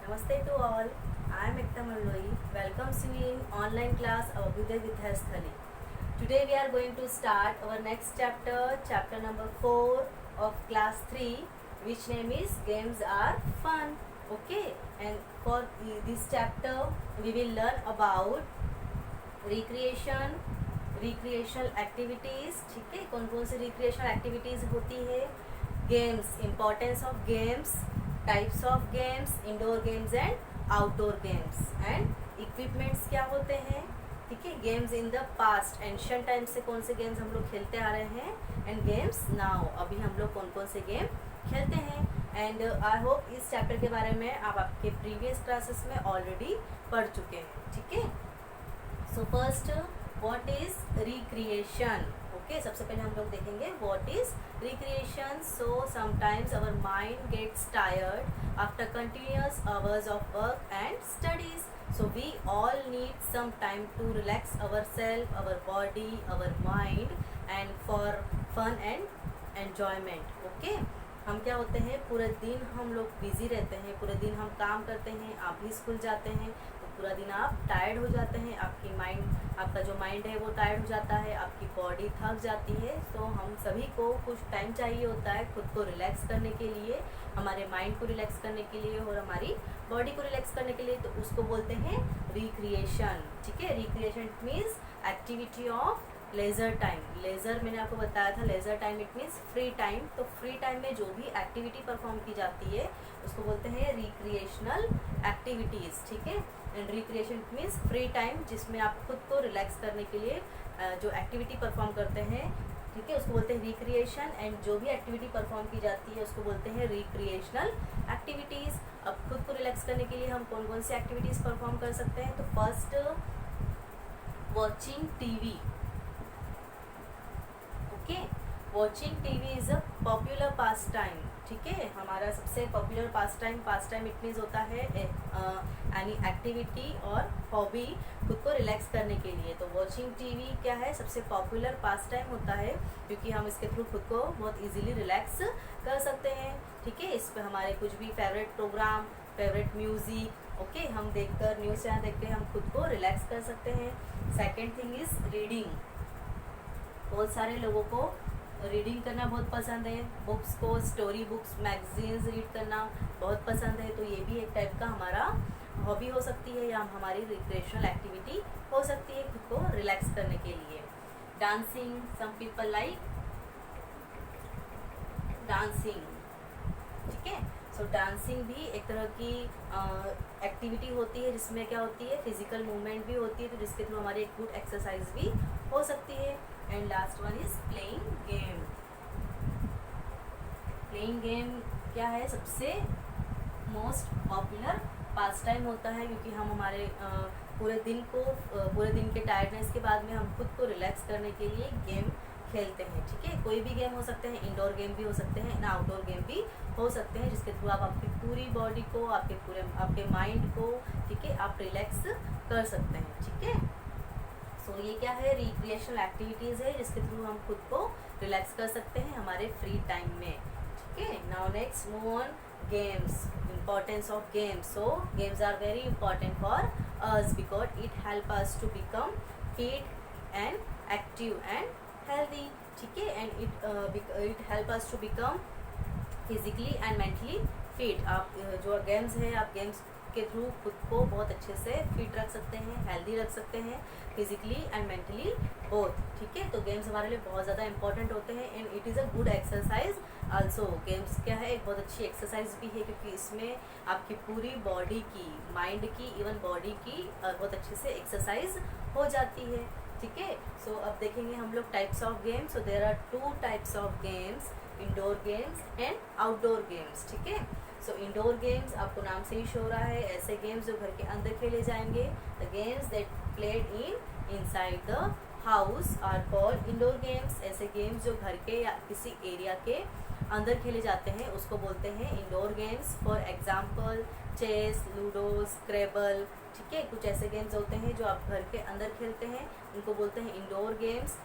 Namaste to all. I am Ekta Malloi. Welcomes you in online class Abhyuday Vidyasthali. Today we are going to start our next chapter, chapter number 4 of class 3, which name is Games Are Fun. Okay, and for this chapter we will learn about recreational activities. ठीक है, कौन कौन सी recreational activities होती है, games, importance of games, types of games, indoor games and outdoor games, and equipments क्या होते हैं. ठीक है, games in the past ancient time से कौन से गेम्स हम लोग खेलते आ रहे हैं, एंड गेम्स नाउ अभी हम लोग कौन कौन से गेम खेलते हैं. एंड आई होप इस चैप्टर के बारे में आप आपके प्रीवियस क्लासेस में ऑलरेडी पढ़ चुके हैं. ठीक है, so first what is recreation. Okay, सबसे पहले हम लोग देखेंगे what is recreation. So sometimes our mind gets tired after continuous hours of work and studies. So we all need some time to relax ourselves, our body, our mind, and for fun and enjoyment. Okay? हम क्या होते हैं, पूरे दिन हम लोग busy रहते हैं, पूरे दिन हम काम करते हैं, आप भी स्कूल जाते हैं, तो पूरा दिन आप टायर्ड हो जाते हैं, आपका जो माइंड है वो टायर्ड हो जाता है, आपकी बॉडी थक जाती है. तो हम सभी को कुछ टाइम चाहिए होता है खुद को रिलैक्स करने के लिए, हमारे माइंड को रिलैक्स करने के लिए और हमारी बॉडी को रिलैक्स करने के लिए. तो उसको बोलते हैं रिक्रिएशन. ठीक है, recreation means activity of leisure time. Laser मैंने आपको बताया था, leisure time it means free time. तो फ्री टाइम में जो भी एक्टिविटी परफॉर्म की जाती है उसको बोलते हैं रिक्रिएशनल एक्टिविटीज़. ठीक है, and recreation means free time जिसमें आप खुद को रिलैक्स करने के लिए जो एक्टिविटी परफॉर्म करते हैं. ठीक है, उसको बोलते हैं रिक्रिएशन. एंड जो भी एक्टिविटी परफॉर्म की जाती है उसको बोलते हैं रिक्रिएशनल एक्टिविटीज़. अब खुद को रिलैक्स करने के लिए हम कौन कौन सी एक्टिविटीज़ परफॉर्म कर सकते हैं. तो first, watching TV. Okay, watching TV is a popular pass time. ठीक है, हमारा सबसे popular pass time it means होता है एनी एक्टिविटी और हॉबी खुद को रिलैक्स करने के लिए. तो वॉचिंग टीवी क्या है, सबसे पॉपुलर पास टाइम होता है क्योंकि हम इसके थ्रू खुद को बहुत इजीली रिलैक्स कर सकते हैं. ठीक है, इस पर हमारे कुछ भी favourite program, favourite music, okay, हम देखकर न्यूज़ चैनल देख के हम खुद को रिलैक्स कर सकते हैं. Second thing is reading. बहुत सारे लोगों को रीडिंग करना बहुत पसंद है, बुक्स को, स्टोरी बुक्स, मैगजीन्स रीड करना बहुत पसंद है. तो ये भी एक टाइप का हमारा हॉबी हो सकती है या हमारी रिक्रिएशनल एक्टिविटी हो सकती है खुद को रिलैक्स करने के लिए. Dancing, some people like dancing. ठीक है, सो डांसिंग भी एक तरह की एक्टिविटी होती है जिसमें क्या होती है, फिजिकल मूवमेंट भी होती है, तो जिसके थ्रू हमारी एक गुड एक्सरसाइज भी हो सकती है. And last one is playing game. Playing game क्या है, सबसे मोस्ट पॉपुलर पास टाइम होता है क्योंकि हम हमारे पूरे दिन के टायर्डनेस के बाद में हम खुद को रिलैक्स करने के लिए गेम खेलते हैं. ठीक है, कोई भी गेम हो सकते हैं, इंडोर गेम भी हो सकते हैं ना, आउटडोर गेम भी हो सकते हैं जिसके थ्रू आप आपकी पूरी बॉडी को, आपके माइंड को, ठीक है, आप रिलैक्स कर सकते हैं. ठीक है, सो ये क्या है, रिक्रिएशनल एक्टिविटीज़ है जिसके थ्रू हम खुद को रिलैक्स कर सकते हैं हमारे फ्री टाइम में. ठीक है, now next move on games. Importance of games. So games are very important for us because it help us to become fit and active and healthy. ठीक है, and it help us to become physically and mentally fit. आप जो games हैं, आप games के through खुद को बहुत अच्छे से फिट रख सकते हैं, हेल्दी रख सकते हैं, फिजिकली एंड मेंटली बोथ. ठीक है, तो गेम्स हमारे लिए बहुत ज़्यादा इंपॉर्टेंट होते हैं and it is a good exercise also. Games क्या है, एक बहुत अच्छी एक्सरसाइज भी है क्योंकि इसमें आपकी पूरी बॉडी की, माइंड की, इवन बॉडी की बहुत अच्छे से एक्सरसाइज हो जाती है. ठीक है, सो अब देखेंगे हम लोग types of games. So there are 2 types of games, indoor games and outdoor games. ठीक है, सो इंडोर गेम्स आपको नाम से ही शो हो रहा है, ऐसे गेम्स जो घर के अंदर खेले जाएंगे. The games that played inside the house are called indoor games. ऐसे गेम्स जो घर के या किसी एरिया के अंदर खेले जाते हैं उसको बोलते हैं indoor games. For example chess, ludo, scrabble. ठीक है, कुछ ऐसे गेम्स होते हैं जो आप घर के अंदर खेलते हैं, उनको बोलते हैं इंडोर गेम्स.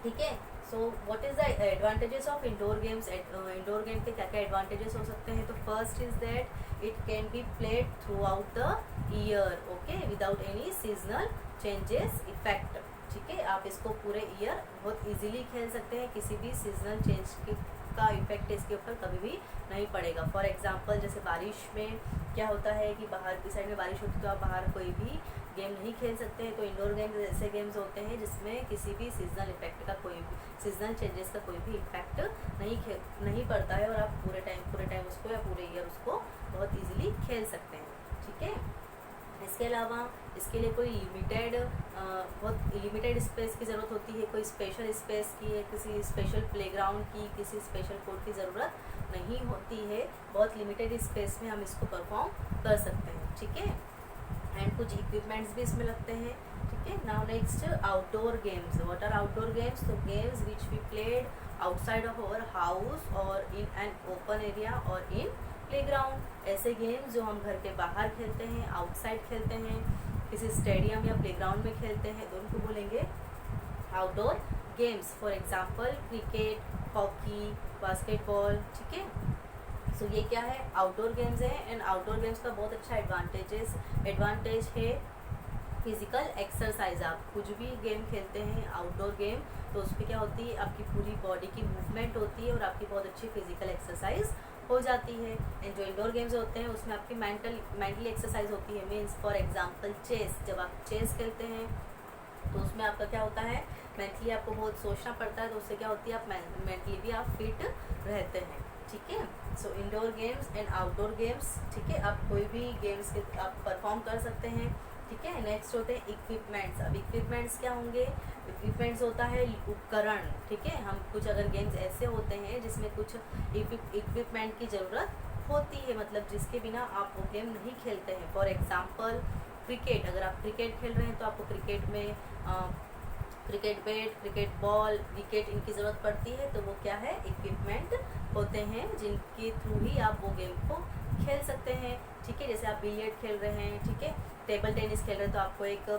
ठीक है, so what is the advantages of indoor games? Indoor game के क्या क्या एडवांटेजेस हो सकते हैं? तो first is that it can be played through out the year, okay, without any seasonal changes effect, ठीक है। आप इसको पूरे ईयर बहुत इजीली खेल सकते हैं, किसी भी सीजनल चेंज का इफेक्ट इसके ऊपर कभी भी नहीं पड़ेगा। फॉर एग्जांपल जैसे बारिश में क्या होता है कि बाहर की साइड में बारिश होती है तो आप बाहर कोई भी गेम नहीं खेल सकते हैं। तो इंडोर गेम्स ऐसे गेम्स होते हैं जिसमें किसी भी सीजनल इफेक्ट का सीजनल चेंजेस का कोई भी इफेक्ट नहीं पड़ता है और आप पूरे टाइम उसको या पूरे ईयर उसको बहुत ईजिली खेल सकते हैं, ठीक है। इसके अलावा इसके लिए कोई बहुत लिमिटेड स्पेस की ज़रूरत होती है, कोई स्पेशल स्पेस की है, किसी स्पेशल प्लेग्राउंड की, किसी स्पेशल कोर्ट की ज़रूरत नहीं होती है। बहुत लिमिटेड स्पेस में हम इसको परफॉर्म कर सकते हैं, ठीक है। एंड कुछ इक्विपमेंट्स भी इसमें लगते हैं, ठीक है। Now next outdoor games. What are outdoor games? तो games which we played outside of our house और इन एन ओपन एरिया और इन प्लेग्राउंड। ऐसे गेम्स जो हम घर के बाहर खेलते हैं, आउटसाइड खेलते हैं, किसी स्टेडियम या प्लेग्राउंड में खेलते हैं, तो उनको बोलेंगे outdoor games. For example cricket, hockey, basketball, ठीक है। सो ये क्या है? आउटडोर गेम्स है। एंड आउटडोर गेम्स का बहुत अच्छा एडवांटेज है फिजिकल एक्सरसाइज। आप कुछ भी गेम खेलते हैं आउटडोर गेम, तो उस पर क्या होती है, आपकी पूरी बॉडी की मूवमेंट होती है और आपकी बहुत अच्छी फिजिकल एक्सरसाइज हो जाती है। एंड जो इंडोर गेम्स होते हैं उसमें आपकी मेंटली एक्सरसाइज होती है। मीन्स फॉर एग्जांपल चेस, जब आप चेस खेलते हैं तो उसमें आपका क्या होता है, मेंटली आपको बहुत सोचना पड़ता है, तो उससे क्या होती है, आप मेंटली भी आप फिट रहते हैं, ठीक है। So indoor games and outdoor games, ठीक है। आप कोई भी गेम्स के आप परफॉर्म कर सकते हैं, ठीक है। नेक्स्ट होते हैं इक्विपमेंट्स। अब इक्विपमेंट्स क्या होंगे? इक्विपमेंट्स होता है उपकरण, ठीक है। हम कुछ अगर गेम्स ऐसे होते हैं जिसमें कुछ इक्विपमेंट की ज़रूरत होती है, मतलब जिसके बिना आप वो गेम नहीं खेलते हैं। फॉर एग्जांपल क्रिकेट, अगर आप क्रिकेट खेल रहे हैं तो आपको क्रिकेट में cricket bat, cricket ball, wicket, इनकी ज़रूरत पड़ती है। तो वो क्या है? इक्विपमेंट होते हैं जिनके थ्रू ही आप वो गेम को खेल सकते हैं, ठीक है। जैसे आप बिलियर्ड खेल रहे हैं, ठीक है, टेबल टेनिस खेल रहे हैं तो आपको एक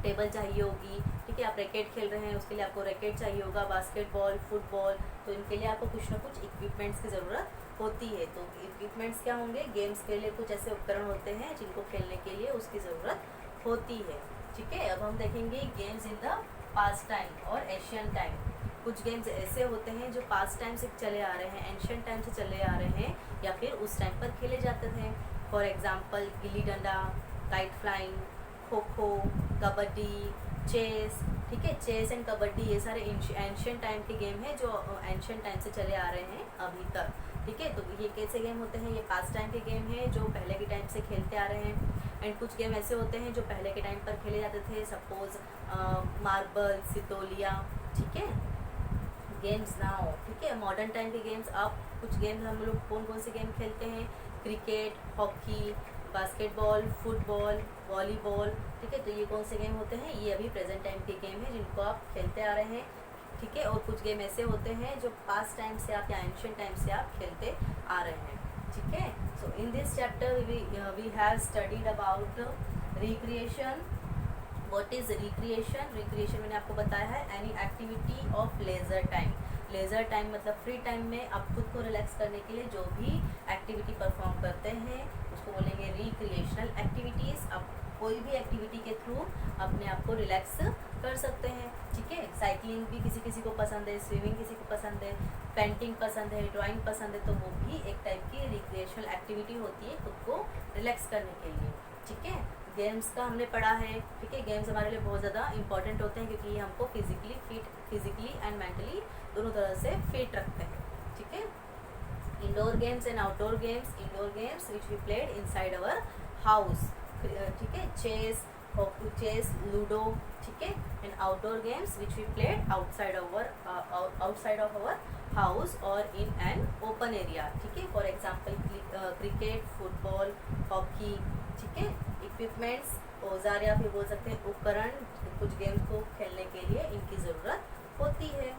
टेबल चाहिए होगी, ठीक है। आप रैकेट खेल रहे हैं उसके लिए आपको रैकेट चाहिए होगा, बास्केटबॉल, फुटबॉल, तो इनके लिए आपको कुछ ना कुछ इक्विपमेंट्स की ज़रूरत होती है। तो इक्विपमेंट्स क्या होंगे? गेम्स के लिए कुछ ऐसे उपकरण होते हैं जिनको खेलने के लिए उसकी ज़रूरत होती है, ठीक है। अब हम देखेंगे games in the past time और एशियन टाइम। कुछ गेम्स ऐसे होते हैं जो पास्ट टाइम से चले आ रहे हैं, एंशियंट टाइम से चले आ रहे हैं या फिर उस टाइम पर खेले जाते थे। For example gilli danda, kite flying, kho kho, kabaddi, chess, ठीक है। चेस एंड कबड्डी ये सारे एंशियंट टाइम के गेम हैं जो एंशियंट टाइम से चले आ रहे हैं अभी तक, ठीक है। तो ये कैसे गेम होते हैं? ये पास्ट टाइम के गेम हैं जो पहले के टाइम से खेलते आ रहे हैं। एंड कुछ गेम ऐसे होते हैं जो पहले के टाइम पर खेले जाते थे, सपोज मार्बल, सितोलिया, ठीक है। गेम्स नाउ, ठीक है, मॉडर्न टाइम के गेम्स। अब कुछ गेम्स हम लोग कौन कौन से गेम खेलते हैं? Cricket, hockey, basketball, football, volleyball, ठीक है। तो ये कौन से गेम होते हैं? ये अभी प्रेजेंट टाइम के गेम हैं जिनको आप खेलते आ रहे हैं, ठीक है। और कुछ गेम ऐसे होते हैं जो पास्ट टाइम से आप या एंशियंट टाइम से आप खेलते आ रहे हैं, ठीक है। So in this chapter we have studied about recreation. What is recreation? Recreation मैंने आपको बताया है any activity of leisure time. Leisure time मतलब फ्री टाइम में आप खुद को रिलैक्स करने के लिए जो भी एक्टिविटी परफॉर्म करते हैं उसको बोलेंगे रिक्रिएशनल एक्टिविटीज़। आप कोई भी एक्टिविटी के थ्रू अपने आप को रिलैक्स कर सकते हैं, ठीक है। साइकिलिंग भी किसी किसी को पसंद है, स्विमिंग किसी को पसंद है, पेंटिंग पसंद है, ड्राइंग पसंद है, तो वो भी एक टाइप की रिक्रिएशनल एक्टिविटी होती है खुद को रिलैक्स करने के लिए, ठीक है। गेम्स का हमने पढ़ा है, ठीक है। गेम्स हमारे लिए बहुत ज़्यादा इंपॉर्टेंट होते हैं क्योंकि ये हमको फिजिकली एंड मेंटली दोनों तरह से फिट रखते हैं, ठीक है। Indoor games and outdoor games. Indoor games which we played inside our house, ठीक है, चेस, लूडो, ठीक है। And outdoor games which we played outside of our house और इन एन ओपन एरिया, ठीक है। For example cricket, football, hockey, ठीक है। Equipments, औजार या फिर बोल सकते हैं उपकरण, कुछ गेम्स को खेलने के लिए इनकी ज़रूरत होती है।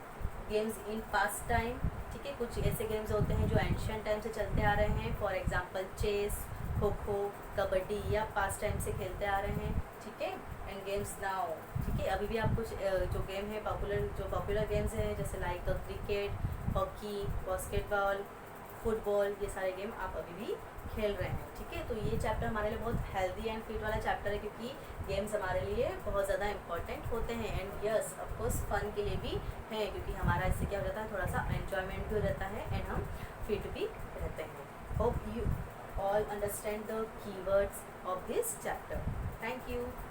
गेम्स इन पास्ट टाइम, ठीक है। कुछ ऐसे गेम्स होते हैं जो एंशियंट टाइम से चलते आ रहे हैं, for example chess, kho kho, kabaddi या पास टाइम से खेलते आ रहे हैं, ठीक है। एंड गेम्स नाउ, ठीक है, अभी भी आप कुछ जो गेम है पॉपुलर गेम्स हैं जैसे like cricket, hockey, basketball, football, ये सारे गेम आप अभी भी खेल रहे हैं, ठीक है। तो ये चैप्टर हमारे लिए बहुत हेल्दी एंड फिट वाला चैप्टर है, क्योंकि गेम्स हमारे लिए बहुत ज़्यादा इंपॉर्टेंट होते हैं। एंड यस ऑफकोर्स फन के लिए भी हैं, क्योंकि हमारा इससे क्या हो जाता है, थोड़ा सा एन्जॉयमेंट भी हो जाता है एंड हम फिट भी रहते हैं। Hope you all understand the keywords of this chapter. Thank you.